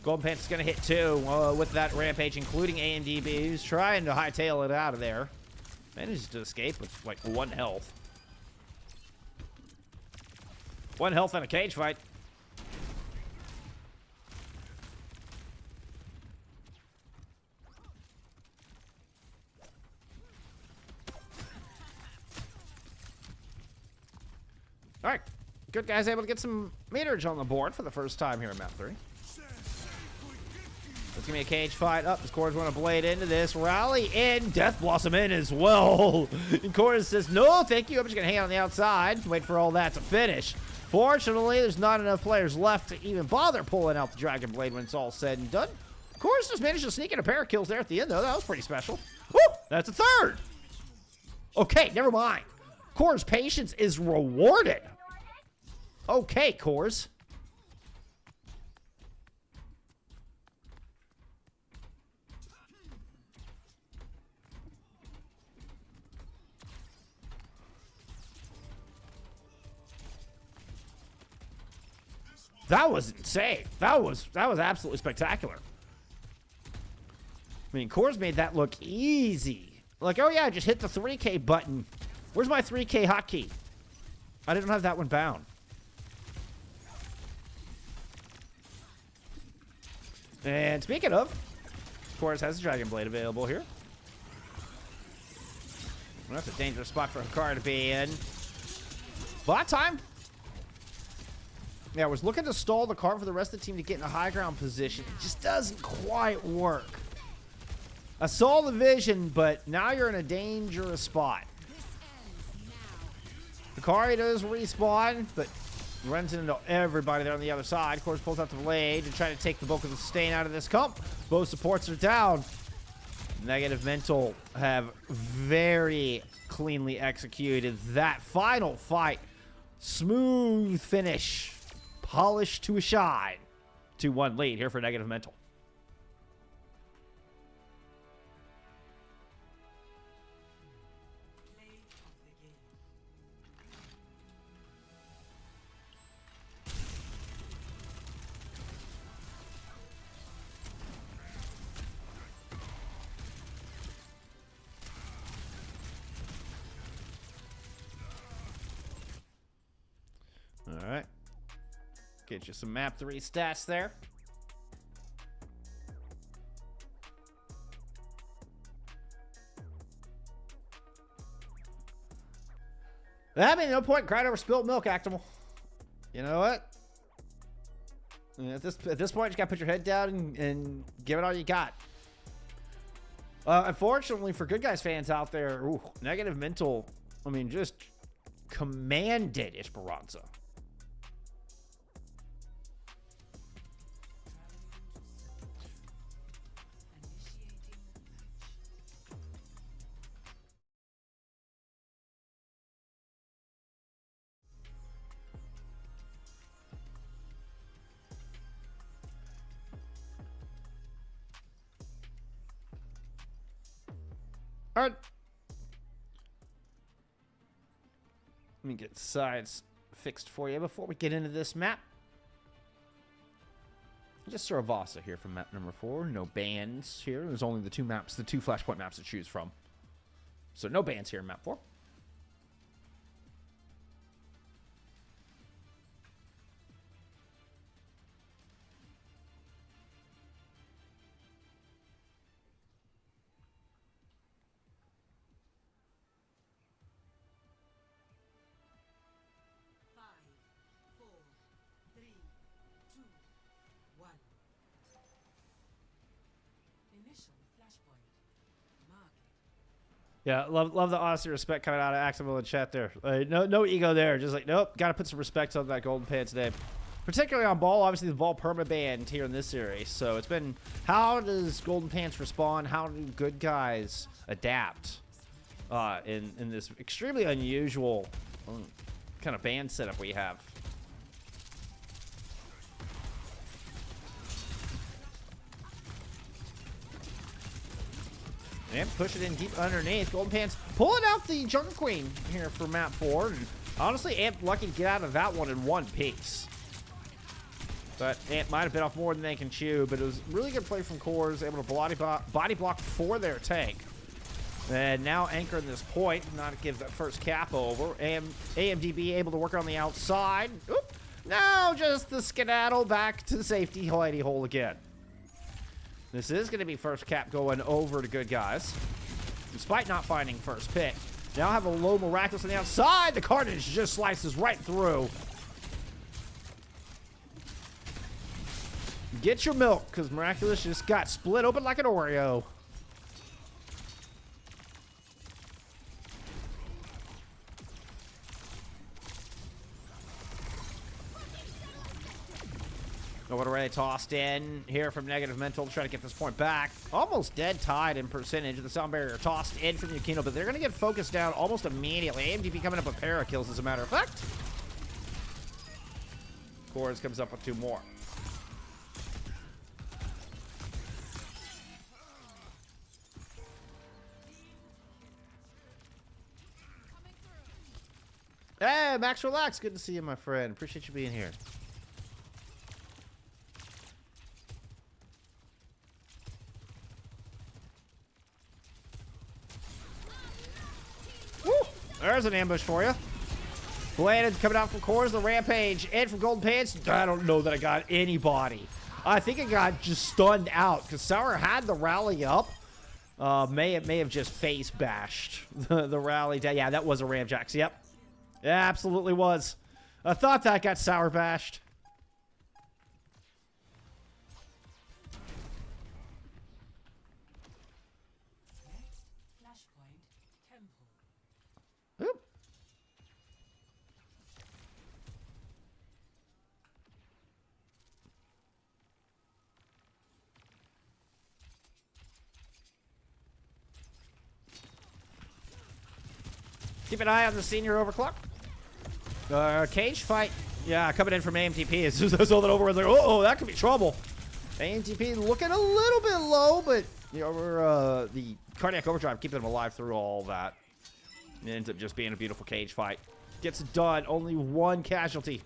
Golden Pants is going to hit 2 with that rampage, including AMDB, who's trying to hightail it out of there. Manages to escape with like 1 health. 1 health in a cage fight. All right, good guys able to get some meterage on the board for the first time here in map 3. It's going to be a cage fight. Up, this Kors want to blade into this. Rally in. Death Blossom in as well. And Kors says, no, thank you. I'm just going to hang on the outside. Wait for all that to finish. Fortunately, there's not enough players left to even bother pulling out the Dragon Blade when it's all said and done. Kors just managed to sneak in a pair of kills there at the end, though. That was pretty special. Woo! That's a 3rd. Okay, never mind. Kors' patience is rewarded. Okay, Kors. That was insane. That was absolutely spectacular. I mean, Kors made that look easy. Like, oh yeah, just hit the 3K button. Where's my 3K hotkey? I didn't have that one bound. And speaking of, Kors has a Dragon Blade available here. Well, that's a dangerous spot for Hikari to be in. Bot time. Yeah, I was looking to stall the cart for the rest of the team to get in a high ground position. It just doesn't quite work. I saw the vision, but now you're in a dangerous spot. Hikari does respawn, but runs into everybody there on the other side. Of course, pulls out the blade to try to take the bulk of the sustain out of this comp. Both supports are down. Negative Mental have very cleanly executed that final fight Smooth finish. Polished to a shine. 2-1 lead here for Negative Mental. Play of the game. All right. Get you some map 3 stats there. I mean, no point crying over spilled milk, Actimal. You know what? At this point, you gotta put your head down and give it all you got. Unfortunately for Good Guys fans out there, ooh, Negative Mental, I mean, just commanded Esperanca. All right. Let me get sides fixed for you before we get into this map. Just Suravasa here from map number 4. No bans here. There's only the 2 maps, the 2 Flashpoint maps to choose from. So no bans here in map 4. Initial flashpoint. Market. Yeah, love the honesty and respect coming out of Actimal in chat there. No ego there. Just like, nope, got to put some respect on that Golden Pants name. Particularly on Ball. Obviously, the Ball perma-banned here in this series. So it's been, how does Golden Pants respond? How do Good Guys adapt in this extremely unusual kind of band setup we have? And push it in deep underneath. Golden Pants pulling out the Jungle Queen here for map 4. And honestly, Amp lucky to get out of that one in one piece. But Amp might have bit off more than they can chew. But it was really good play from Cores, able to body block for their tank. And now anchoring this point, not to give that first cap over. AMDB able to work on the outside. Oop. Now just the skedaddle back to the safety hidey hole again. This is going to be first cap going over to Good Guys. Despite not finding first pick. Now have a low Miraculous on the outside. The Carnage just slices right through. Get your milk, because Miraculous just got split open like an Oreo. Nowhere already tossed in here from Negative Mental to try to get this point back. Almost dead tied in percentage. The sound barrier tossed in from Yukino, but they're going to get focused down almost immediately. AMDP coming up with para kills as a matter of fact. Cores comes up with 2 more. Hey, Max Relax. Good to see you, my friend. Appreciate you being here. There's an ambush for you. Blanded coming out from Cores, the Rampage, and from Golden Pants. I don't know that I got anybody. I think I got just stunned out because Sour had the rally up. May have just face bashed the rally. Yeah, that was a Ramjax. Yep. Yeah, absolutely was. I thought that got Sour bashed. Oop. Keep an eye on the senior overclock. Cage fight. Yeah, coming in from AMTP. As soon as I saw that over, I was like, oh, that could be trouble. AMTP looking a little bit low, but you know, we're the cardiac overdrive keeping him alive through all that. It ends up just being a beautiful cage fight. Gets it done. Only one casualty.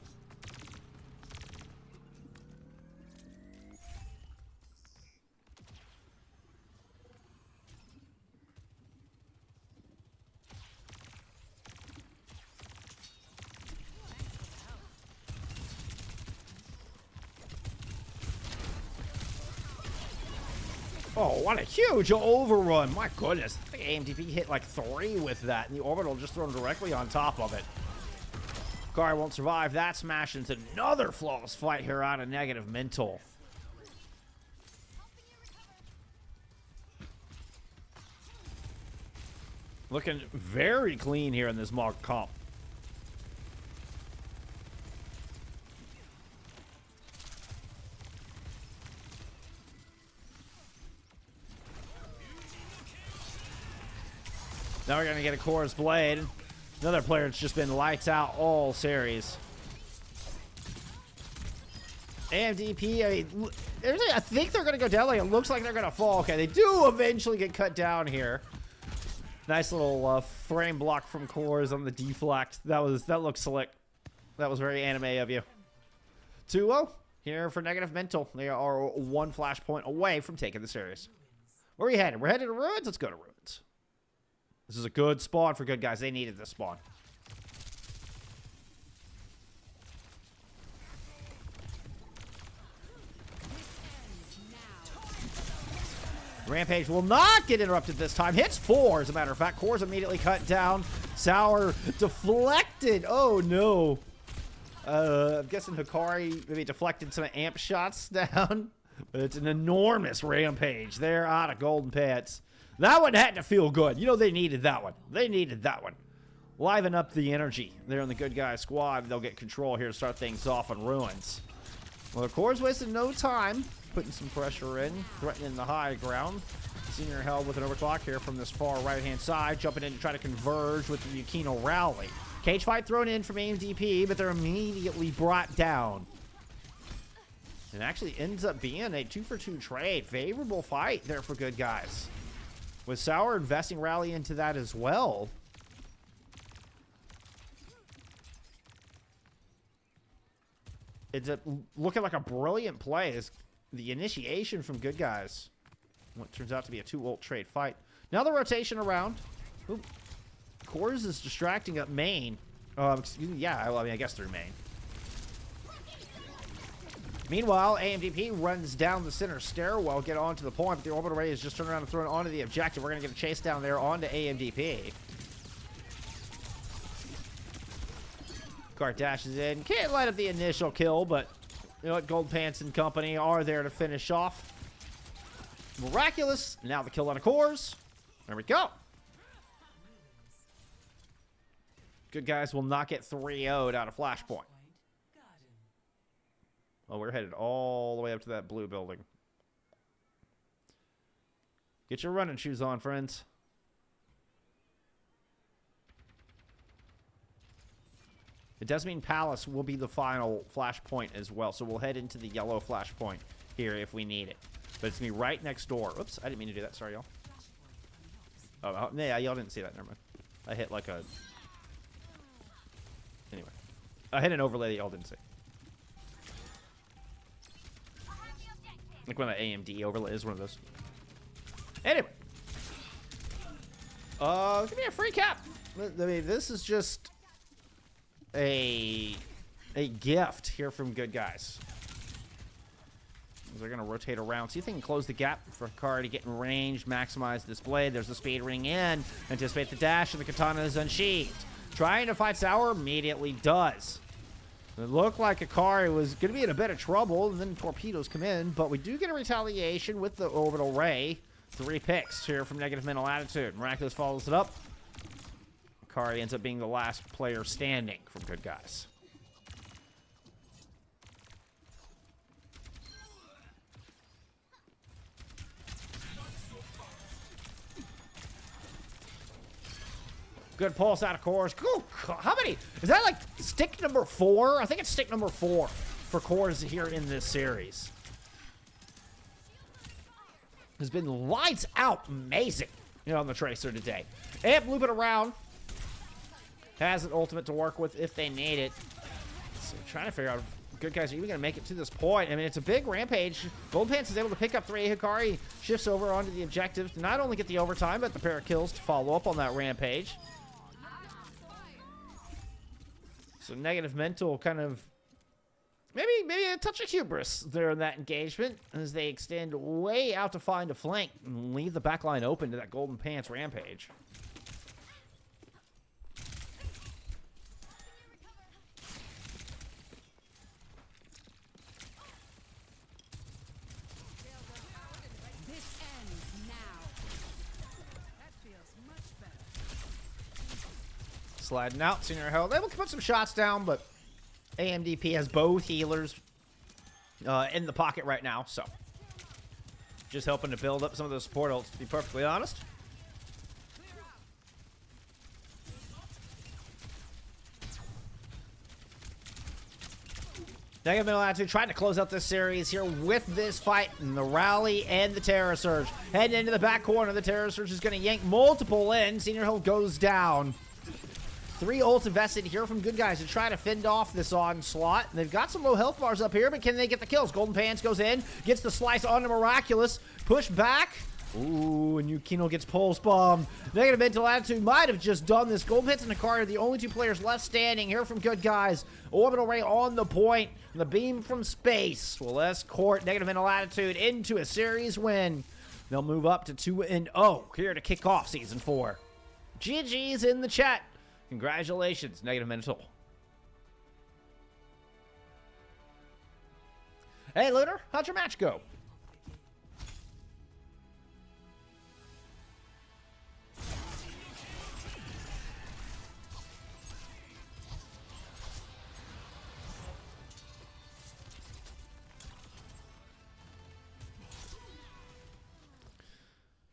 Oh, what a huge overrun. My goodness. I think AMTP hit like 3 with that, and the orbital just thrown directly on top of it. Kari won't survive that smash into another flawless fight here out of negative mental. Looking very clean here in this mock comp. Now we're going to get a Chorus Blade. Another player that's just been lights out all series. AMDP, I think they're going to go down. Like, it looks like they're going to fall. Okay, they do eventually get cut down here. Nice little frame block from Cores on the deflect. That looks slick. That was very anime of you. 2-0 here for negative mental. They are 1 flashpoint away from taking the series. Where are we headed? We're headed to Ruins? Let's go to Ruins. This is a good spawn for good guys. They needed this spawn. Rampage will not get interrupted this time. Hits 4, as a matter of fact. Core's immediately cut down. Sour deflected. Oh, no. I'm guessing Hikari maybe deflected some amp shots down. But it's an enormous Rampage. They're out of golden pants. That one had to feel good. You know, they needed that one. They needed that one. Liven up the energy there in the good guy squad. They'll get control here to start things off on Ruins. Well, the Core's wasted no time putting some pressure in, threatening the high ground. Senior held with an overclock here from this far right-hand side, jumping in to try to converge with the Yukino rally. Cage fight thrown in from AMDP, but they're immediately brought down. It actually ends up being a 2-for-2 trade. Favorable fight there for good guys. With Sour investing rally into that as well. It's looking like a brilliant play. Is the initiation from good guys. What turns out to be a 2-ult trade fight. Now the rotation around. Oop. Cores is distracting up main. Excuse me, yeah, I mean, I guess through main. Meanwhile, AMDP runs down the center stairwell, get onto the point, but the orbital ray is just turned around and thrown onto the objective. We're going to get a chase down there onto AMDP. Cart dashes in. Can't light up the initial kill, but you know what? Gold Pants and company are there to finish off. Miraculous. Now the kill on a Cores. There we go. Good guys will not get 3-0'd out of Flashpoint. Oh, we're headed all the way up to that blue building. Get your running shoes on, friends. It does mean Palace will be the final flashpoint as well, so we'll head into the yellow flashpoint here if we need it. But it's going to be right next door. Oops, I didn't mean to do that. Sorry, y'all. Oh, yeah, y'all didn't see that. Never mind. I hit like a... Anyway. I hit an overlay that y'all didn't see. Like one of the AMD overlays, one of those. Anyway. Give me a free cap. I mean, this is just a gift here from good guys. They're going to rotate around. See if they can close the gap for Hikari to get in range, maximize this blade. There's the speed ring in. Anticipate the dash, and the katana is unsheathed. Trying to fight Sour immediately does. It looked like Hikari was going to be in a bit of trouble, and then torpedoes come in, but we do get a retaliation with the orbital ray. 3 picks here from negative mental attitude. Miraculous follows it up. Hikari ends up being the last player standing from good guys. Good pulse out of cores. Ooh, how many? Is that like stick number 4? I think it's stick number 4 for cores here in this series. Has been lights out amazing, you know, on the Tracer today. Amp looping around. Has an ultimate to work with if they need it. So trying to figure out if good guys are even going to make it to this point. I mean, it's a big rampage. Golden Pants is able to pick up 3. Hikari shifts over onto the objective to not only get the overtime, but the pair of kills to follow up on that rampage. So negative mental kind of maybe a touch of hubris there in that engagement as they extend way out to find a flank and leave the backline open to that Golden Pants rampage. This ends now. That feels much better. Sliding out, Senior Held. Able to put some shots down, but AMDP has both healers in the pocket right now, so just helping to build up some of those support ults, to be perfectly honest. Negative Mental Attitude trying to close out this series here with this fight in the rally and the Terror Surge. Heading into the back corner, the Terror Surge is going to yank multiple in. Senior Hill goes down. 3 ults invested here from good guys to try to fend off this onslaught. They've got some low health bars up here, but can they get the kills? Golden Pants goes in, gets the slice on the Miraculous. Push back. Ooh, and Yukino gets pulse bombed. Negative Mental Attitude might have just done this. Golden Pants and Hikari are the only 2 players left standing here from good guys. Orbital Ray on the point. And the beam from space will escort Negative Mental Attitude into a series win. They'll move up to 2-0 here to kick off Season 4. GG's in the chat. Congratulations, Negative Mental. Hey, Lunar, how'd your match go?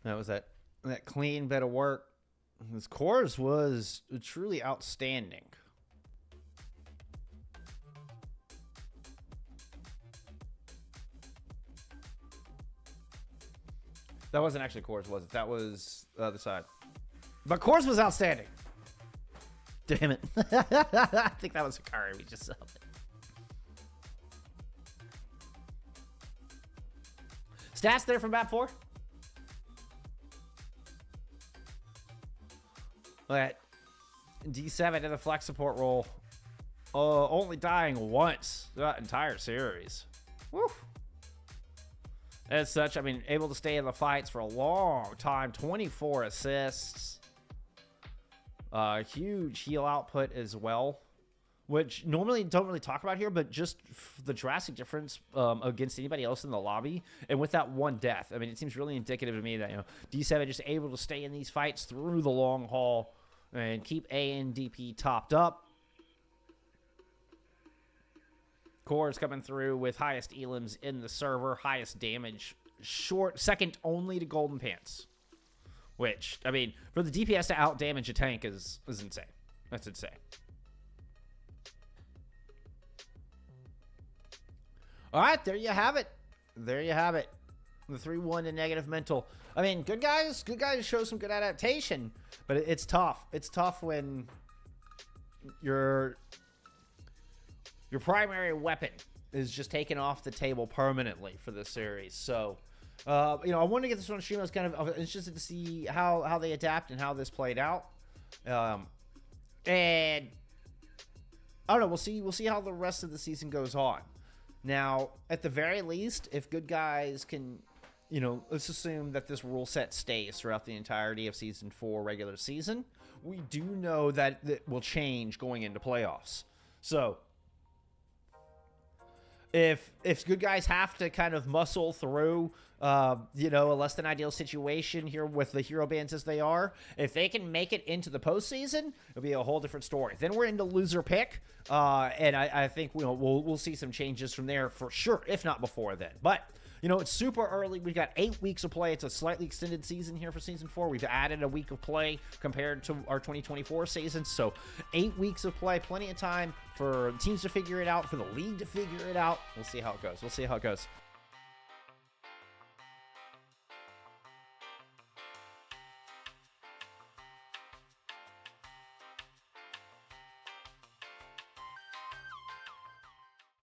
That was that clean bit of work. His cores was truly outstanding. That wasn't actually cores, was it? That was the other side. But cores was outstanding. Damn it. I think that was Hikari we just saw. Stats there from map 4. Look at D7 in the flex support role. Only dying once throughout the entire series. Woo. As such, I mean, able to stay in the fights for a long time. 24 assists. Huge heal output as well, which normally don't really talk about here, but just the drastic difference against anybody else in the lobby. And with that one death, I mean, it seems really indicative to me that, you know, D7 just able to stay in these fights through the long haul and keep ANDP topped up. Cores coming through with highest elims in the server, highest damage, second only to Golden Pants. Which, I mean, for the DPS to out damage a tank is insane. That's insane. All right, there you have it. There you have it. The 3-1 to Negative Mental. I mean, good guys show some good adaptation, but it's tough. It's tough when your primary weapon is just taken off the table permanently for this series. So, you know, I wanted to get this one on stream. I was kind of interested to see how they adapt and how this played out. And I don't know. We'll see how the rest of the season goes on. Now, at the very least, if good guys can, you know, let's assume that this rule set stays throughout the entirety of Season 4 regular season. We do know that it will change going into playoffs. So, if good guys have to kind of muscle through, you know, a less than ideal situation here with the hero bans as they are, if they can make it into the postseason, it'll be a whole different story. Then we're into loser pick, and I think we'll see some changes from there for sure, if not before then. But You know, it's super early. We've got 8 weeks of play. It's a slightly extended season here for Season 4. We've added a week of play compared to our 2024 season. So 8 weeks of play, plenty of time for teams to figure it out, for the league to figure it out. We'll see how it goes.